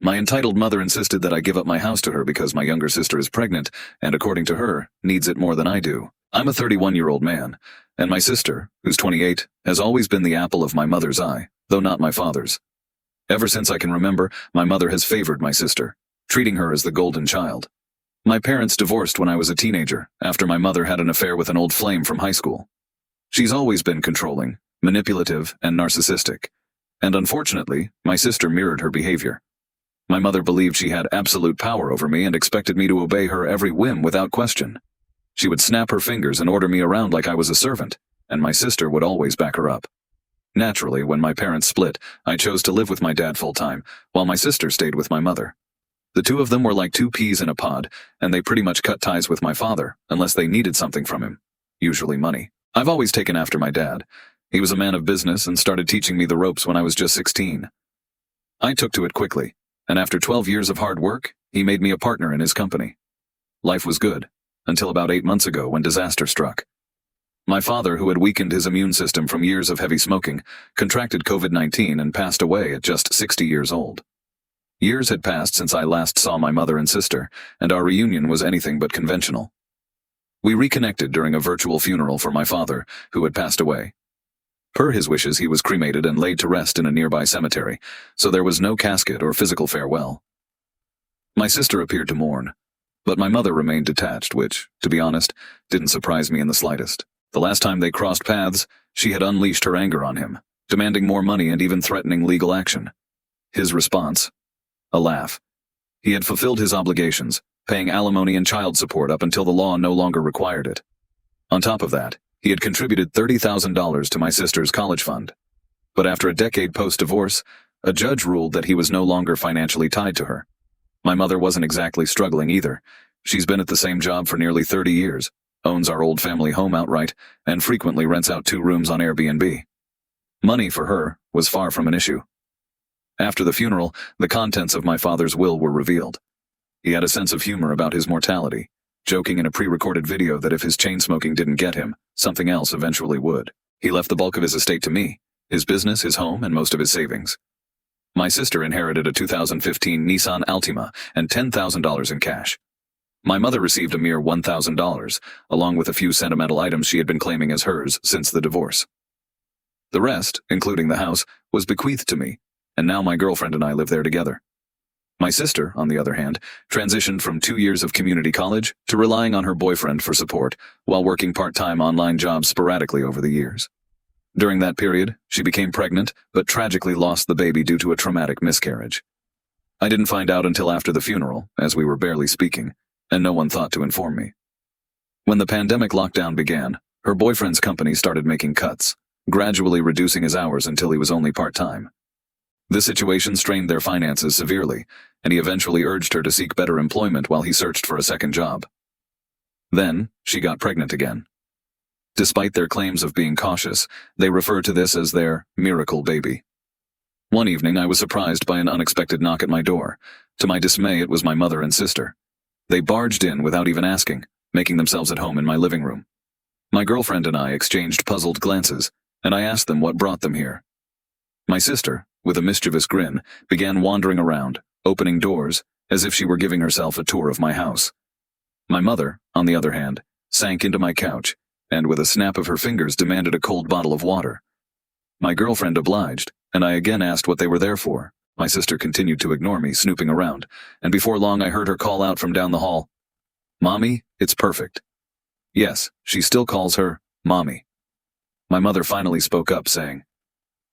My entitled mother insisted that I give up my house to her because my younger sister is pregnant and, according to her, needs it more than I do. I'm a 31-year-old man, and my sister, who's 28, has always been the apple of my mother's eye, though not my father's. Ever since I can remember, my mother has favored my sister, treating her as the golden child. My parents divorced when I was a teenager, after my mother had an affair with an old flame from high school. She's always been controlling, manipulative, and narcissistic. And unfortunately, my sister mirrored her behavior. My mother believed she had absolute power over me and expected me to obey her every whim without question. She would snap her fingers and order me around like I was a servant, and my sister would always back her up. Naturally, when my parents split, I chose to live with my dad full-time, while my sister stayed with my mother. The two of them were like two peas in a pod, and they pretty much cut ties with my father, unless they needed something from him. Usually money. I've always taken after my dad. He was a man of business and started teaching me the ropes when I was just 16. I took to it quickly, and after 12 years of hard work, he made me a partner in his company. Life was good, until about 8 months ago when disaster struck. My father, who had weakened his immune system from years of heavy smoking, contracted COVID-19 and passed away at just 60 years old. Years had passed since I last saw my mother and sister, and our reunion was anything but conventional. We reconnected during a virtual funeral for my father, who had passed away. Per his wishes, he was cremated and laid to rest in a nearby cemetery, so there was no casket or physical farewell. My sister appeared to mourn, but my mother remained detached, which, to be honest, didn't surprise me in the slightest. The last time they crossed paths, she had unleashed her anger on him, demanding more money and even threatening legal action. His response? A laugh. He had fulfilled his obligations, paying alimony and child support up until the law no longer required it. On top of that, he had contributed $30,000 to my sister's college fund. But after a decade post-divorce, a judge ruled that he was no longer financially tied to her. My mother wasn't exactly struggling either. She's been at the same job for nearly 30 years, owns our old family home outright, and frequently rents out 2 rooms on Airbnb. Money for her was far from an issue. After the funeral, the contents of my father's will were revealed. He had a sense of humor about his mortality, joking in a pre-recorded video that if his chain smoking didn't get him, something else eventually would. He left the bulk of his estate to me, his business, his home, and most of his savings. My sister inherited a 2015 Nissan Altima and $10,000 in cash. My mother received a mere $1,000, along with a few sentimental items she had been claiming as hers since the divorce. The rest, including the house, was bequeathed to me, and now my girlfriend and I live there together. My sister, on the other hand, transitioned from 2 years of community college to relying on her boyfriend for support while working part-time online jobs sporadically over the years. During that period, she became pregnant, but tragically lost the baby due to a traumatic miscarriage. I didn't find out until after the funeral, as we were barely speaking, and no one thought to inform me. When the pandemic lockdown began, her boyfriend's company started making cuts, gradually reducing his hours until he was only part-time. The situation strained their finances severely, and he eventually urged her to seek better employment while he searched for a second job. Then, she got pregnant again. Despite their claims of being cautious, they refer to this as their miracle baby. One evening, I was surprised by an unexpected knock at my door. To my dismay, it was my mother and sister. They barged in without even asking, making themselves at home in my living room. My girlfriend and I exchanged puzzled glances, and I asked them what brought them here. My sister, with a mischievous grin, began wandering around, opening doors, as if she were giving herself a tour of my house. My mother, on the other hand, sank into my couch, and with a snap of her fingers demanded a cold bottle of water. My girlfriend obliged, and I again asked what they were there for. My sister continued to ignore me, snooping around, and before long I heard her call out from down the hall, "Mommy, it's perfect." Yes, she still calls her Mommy. My mother finally spoke up, saying,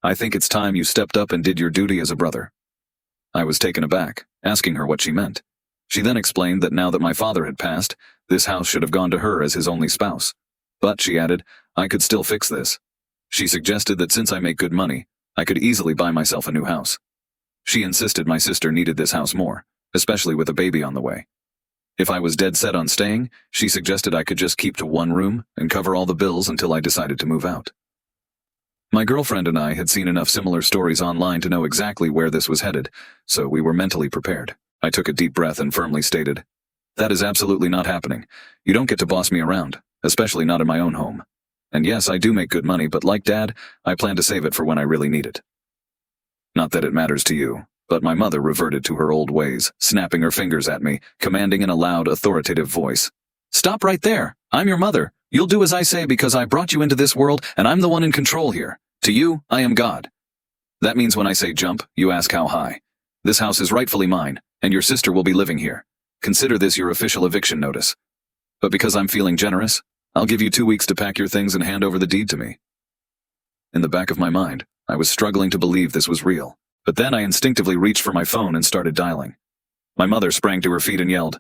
"I think it's time you stepped up and did your duty as a brother." I was taken aback, asking her what she meant. She then explained that now that my father had passed, this house should have gone to her as his only spouse. But, she added, I could still fix this. She suggested that since I make good money, I could easily buy myself a new house. She insisted my sister needed this house more, especially with a baby on the way. If I was dead set on staying, she suggested I could just keep to 1 room and cover all the bills until I decided to move out. My girlfriend and I had seen enough similar stories online to know exactly where this was headed, so we were mentally prepared. I took a deep breath and firmly stated, "That is absolutely not happening. You don't get to boss me around, especially not in my own home. And yes, I do make good money, but like Dad, I plan to save it for when I really need it." "Not that it matters to you. But my mother reverted to her old ways, snapping her fingers at me, commanding in a loud, authoritative voice. "Stop right there. I'm your mother. You'll do as I say because I brought you into this world and I'm the one in control here. To you, I am God. That means when I say jump, you ask how high. This house is rightfully mine, and your sister will be living here. Consider this your official eviction notice. But because I'm feeling generous, I'll give you 2 weeks to pack your things and hand over the deed to me." In the back of my mind, I was struggling to believe this was real. But then I instinctively reached for my phone and started dialing. My mother sprang to her feet and yelled,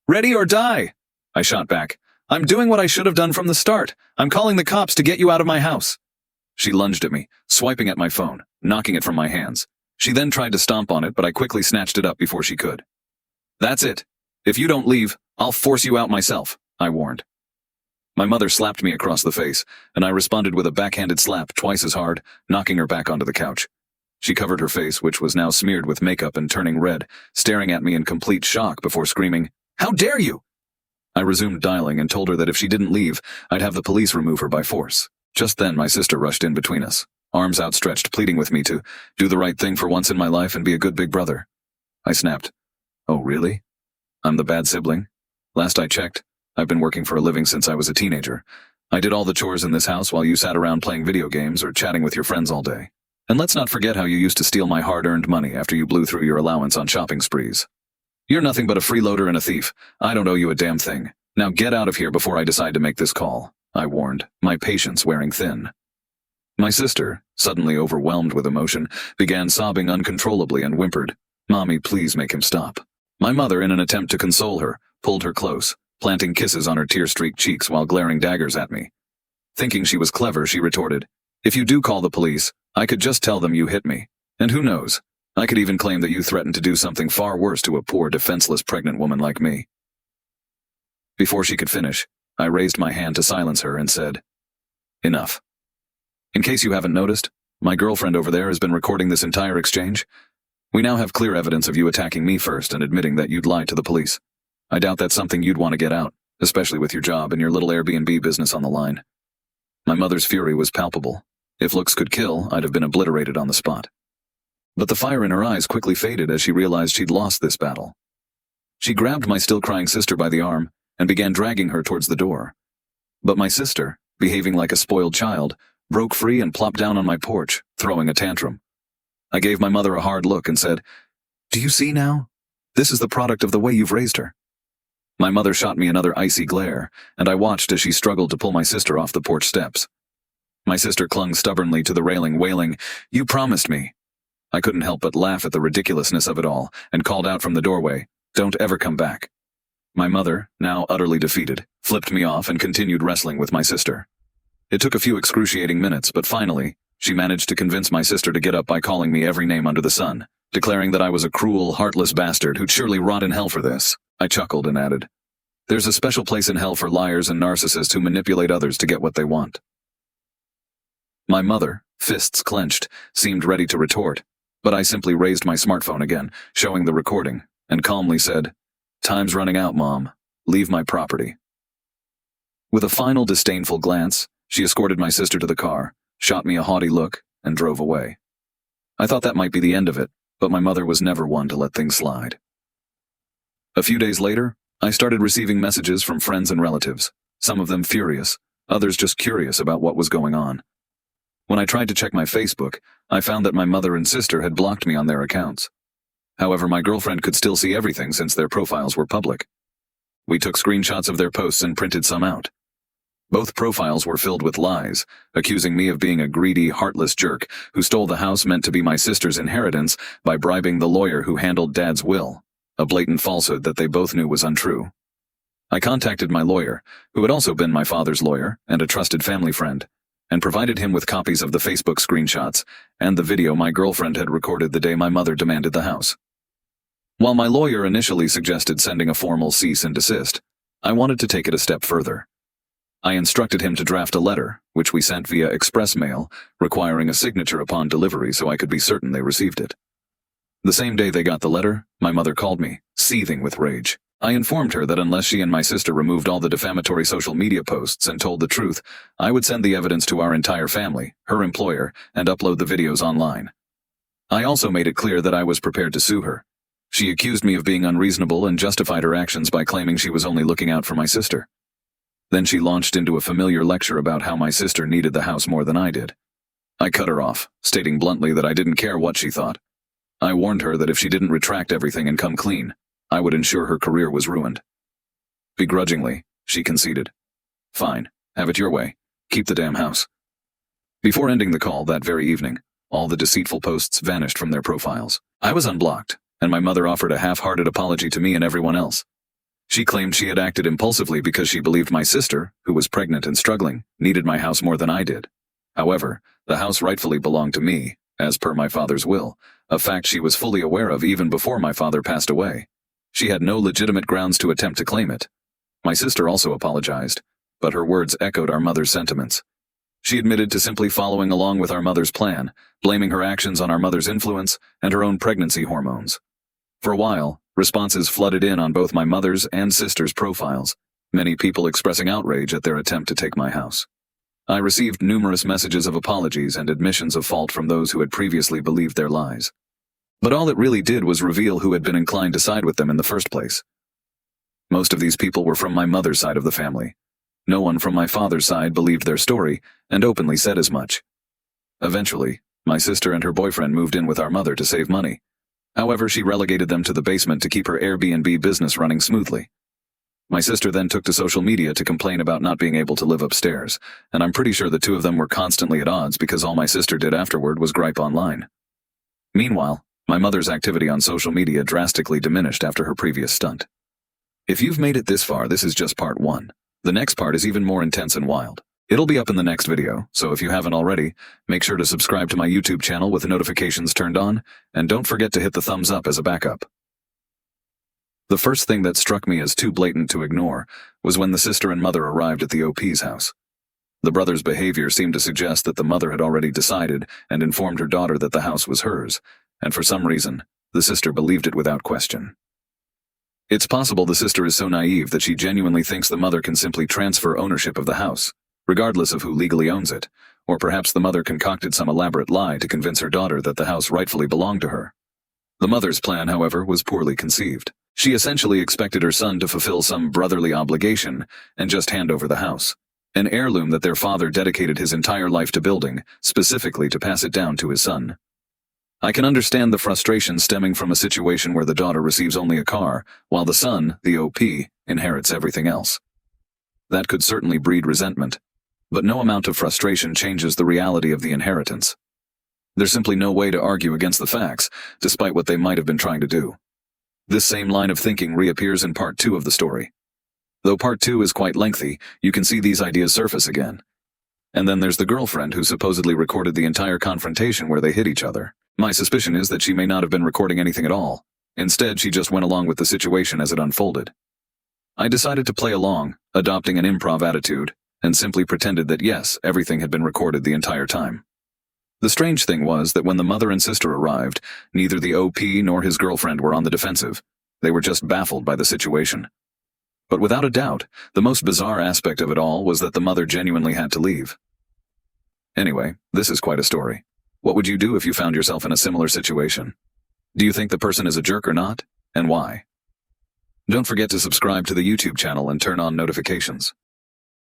"Ready or die!" I shot back, "I'm doing what I should have done from the start. I'm calling the cops to get you out of my house." She lunged at me, swiping at my phone, knocking it from my hands. She then tried to stomp on it, but I quickly snatched it up before she could. "That's it. If you don't leave, I'll force you out myself," I warned. My mother slapped me across the face, and I responded with a backhanded slap twice as hard, knocking her back onto the couch. She covered her face, which was now smeared with makeup and turning red, staring at me in complete shock before screaming, "How dare you!" I resumed dialing and told her that if she didn't leave, I'd have the police remove her by force. Just then my sister rushed in between us, arms outstretched, pleading with me to do the right thing for once in my life and be a good big brother. I snapped, "Oh, really? I'm the bad sibling? Last I checked, I've been working for a living since I was a teenager. I did all the chores in this house while you sat around playing video games or chatting with your friends all day. And let's not forget how you used to steal my hard-earned money after you blew through your allowance on shopping sprees. You're nothing but a freeloader and a thief. I don't owe you a damn thing. Now get out of here before I decide to make this call," I warned, my patience wearing thin. My sister, suddenly overwhelmed with emotion, began sobbing uncontrollably and whimpered, "Mommy, please make him stop." My mother, in an attempt to console her, pulled her close, planting kisses on her tear-streaked cheeks while glaring daggers at me. Thinking she was clever, she retorted, "If you do call the police, I could just tell them you hit me. And who knows, I could even claim that you threatened to do something far worse to a poor, defenseless pregnant woman like me." Before she could finish, I raised my hand to silence her and said, "Enough. In case you haven't noticed, my girlfriend over there has been recording this entire exchange. We now have clear evidence of you attacking me first and admitting that you'd lied to the police. I doubt that's something you'd want to get out, especially with your job and your little Airbnb business on the line." My mother's fury was palpable. If looks could kill, I'd have been obliterated on the spot. But the fire in her eyes quickly faded as she realized she'd lost this battle. She grabbed my still-crying sister by the arm and began dragging her towards the door. But my sister, behaving like a spoiled child, broke free and plopped down on my porch, throwing a tantrum. I gave my mother a hard look and said, "Do you see now? This is the product of the way you've raised her." My mother shot me another icy glare, and I watched as she struggled to pull my sister off the porch steps. My sister clung stubbornly to the railing, wailing, "You promised me." I couldn't help but laugh at the ridiculousness of it all, and called out from the doorway, "Don't ever come back." My mother, now utterly defeated, flipped me off and continued wrestling with my sister. It took a few excruciating minutes, but finally, she managed to convince my sister to get up by calling me every name under the sun, declaring that I was a cruel, heartless bastard who'd surely rot in hell for this. I chuckled and added, "There's a special place in hell for liars and narcissists who manipulate others to get what they want." My mother, fists clenched, seemed ready to retort, but I simply raised my smartphone again, showing the recording, and calmly said, "Time's running out, Mom. Leave my property." With a final disdainful glance, she escorted my sister to the car, shot me a haughty look, and drove away. I thought that might be the end of it, but my mother was never one to let things slide. A few days later, I started receiving messages from friends and relatives, some of them furious, others just curious about what was going on. When I tried to check my Facebook, I found that my mother and sister had blocked me on their accounts. However, my girlfriend could still see everything since their profiles were public. We took screenshots of their posts and printed some out. Both profiles were filled with lies, accusing me of being a greedy, heartless jerk who stole the house meant to be my sister's inheritance by bribing the lawyer who handled Dad's will, a blatant falsehood that they both knew was untrue. I contacted my lawyer, who had also been my father's lawyer and a trusted family friend, and provided him with copies of the Facebook screenshots and the video my girlfriend had recorded the day my mother demanded the house. While my lawyer initially suggested sending a formal cease and desist, I wanted to take it a step further. I instructed him to draft a letter, which we sent via express mail, requiring a signature upon delivery so I could be certain they received it. The same day they got the letter, my mother called me, seething with rage. I informed her that unless she and my sister removed all the defamatory social media posts and told the truth, I would send the evidence to our entire family, her employer, and upload the videos online. I also made it clear that I was prepared to sue her. She accused me of being unreasonable and justified her actions by claiming she was only looking out for my sister. Then she launched into a familiar lecture about how my sister needed the house more than I did. I cut her off, stating bluntly that I didn't care what she thought. I warned her that if she didn't retract everything and come clean, I would ensure her career was ruined. Begrudgingly, she conceded. Fine, have it your way. Keep the damn house. Before ending the call that very evening, all the deceitful posts vanished from their profiles. I was unblocked, and my mother offered a half-hearted apology to me and everyone else. She claimed she had acted impulsively because she believed my sister, who was pregnant and struggling, needed my house more than I did. However, the house rightfully belonged to me, as per my father's will, a fact she was fully aware of even before my father passed away. She had no legitimate grounds to attempt to claim it. My sister also apologized, but her words echoed our mother's sentiments. She admitted to simply following along with our mother's plan, blaming her actions on our mother's influence and her own pregnancy hormones. For a while, responses flooded in on both my mother's and sister's profiles, many people expressing outrage at their attempt to take my house. I received numerous messages of apologies and admissions of fault from those who had previously believed their lies. But all it really did was reveal who had been inclined to side with them in the first place. Most of these people were from my mother's side of the family. No one from my father's side believed their story, and openly said as much. Eventually, my sister and her boyfriend moved in with our mother to save money. However, she relegated them to the basement to keep her Airbnb business running smoothly. My sister then took to social media to complain about not being able to live upstairs, and I'm pretty sure the two of them were constantly at odds because all my sister did afterward was gripe online. Meanwhile, my mother's activity on social media drastically diminished after her previous stunt. If you've made it this far, this is just part 1. The next part is even more intense and wild. It'll be up in the next video, so if you haven't already, make sure to subscribe to my YouTube channel with the notifications turned on, and don't forget to hit the thumbs up as a backup. The first thing that struck me as too blatant to ignore was when the sister and mother arrived at the OP's house. The brother's behavior seemed to suggest that the mother had already decided and informed her daughter that the house was hers, and for some reason, the sister believed it without question. It's possible the sister is so naive that she genuinely thinks the mother can simply transfer ownership of the house, regardless of who legally owns it, or perhaps the mother concocted some elaborate lie to convince her daughter that the house rightfully belonged to her. The mother's plan, however, was poorly conceived. She essentially expected her son to fulfill some brotherly obligation and just hand over the house, an heirloom that their father dedicated his entire life to building, specifically to pass it down to his son. I can understand the frustration stemming from a situation where the daughter receives only a car, while the son, the OP, inherits everything else. That could certainly breed resentment, but no amount of frustration changes the reality of the inheritance. There's simply no way to argue against the facts, despite what they might have been trying to do. This same line of thinking reappears in part 2 of the story. Though part 2 is quite lengthy, you can see these ideas surface again. And then there's the girlfriend who supposedly recorded the entire confrontation where they hit each other. My suspicion is that she may not have been recording anything at all. Instead, she just went along with the situation as it unfolded. I decided to play along, adopting an improv attitude, and simply pretended that yes, everything had been recorded the entire time. The strange thing was that when the mother and sister arrived, neither the OP nor his girlfriend were on the defensive. They were just baffled by the situation. But without a doubt, the most bizarre aspect of it all was that the mother genuinely had to leave. Anyway, this is quite a story. What would you do if you found yourself in a similar situation? Do you think the person is a jerk or not, and why? Don't forget to subscribe to the YouTube channel and turn on notifications.